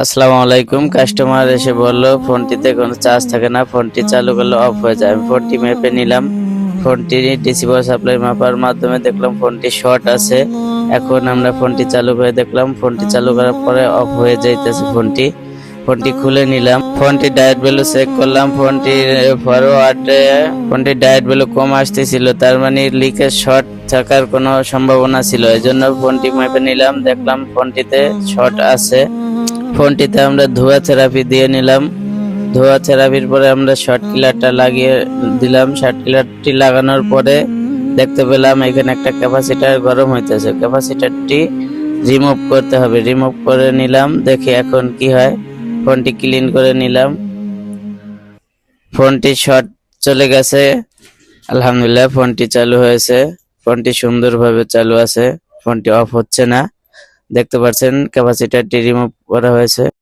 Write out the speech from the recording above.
আসসালামু আলাইকুম। কাস্টমার এসে বলল ফোনটিতে কোনো চার্জ থাকে না, ফোনটি চালু করলে অফ হয়ে যায়। আমি ফোনটি মেপে নিলাম। ফোনটি ডিসি পাওয়ার সাপ্লাই মাপার মাধ্যমে দেখলাম ফোনটি শর্ট আছে। এখন আমরা ফোনটি চালু করে দেখলাম, ফোনটি চালু করার পরে অফ হয়ে যাইতেছে ফোনটি। ফোনটি খুলে নিলাম, ফোনটি ডায়েট ভ্যালু চেক করলাম, ফোনটির ফরওয়ার্ডে ফোনটির ডায়েট ভ্যালু কম আসতেছিল, তার মানে লিকেজ শর্ট থাকার কোনো সম্ভাবনা ছিল। এই জন্য ফোনটি মেপে নিলাম, দেখলাম ফোনটিতে শর্ট আছে। ফোনটিতে আমরা ধোয়া থেরাপি দিয়ে নিলাম। ধোয়া থেরাপির পরে আমরা শর্ট কিলারটা লাগিয়ে দিলাম। শর্ট কিলারটি লাগানোর পরে দেখতে পেলাম এখানে একটা ক্যাপাসিটার গরম হইতেছে। ক্যাপাসিটারটি রিমুভ করতে হবে, রিমুভ করে নিলাম। দেখি এখন কি হয়। ফোনটি ক্লিন করে নিলাম, ফোনটি শর্ট চলে গেছে। আলহামদুলিল্লাহ, ফোনটি চালু হয়েছে। ফোনটি সুন্দরভাবে চালু আছে, ফোনটি অফ হচ্ছে না। দেখতে পাচ্ছেন ক্যাপাসিটারটি রিমুভ করা হয়েছে।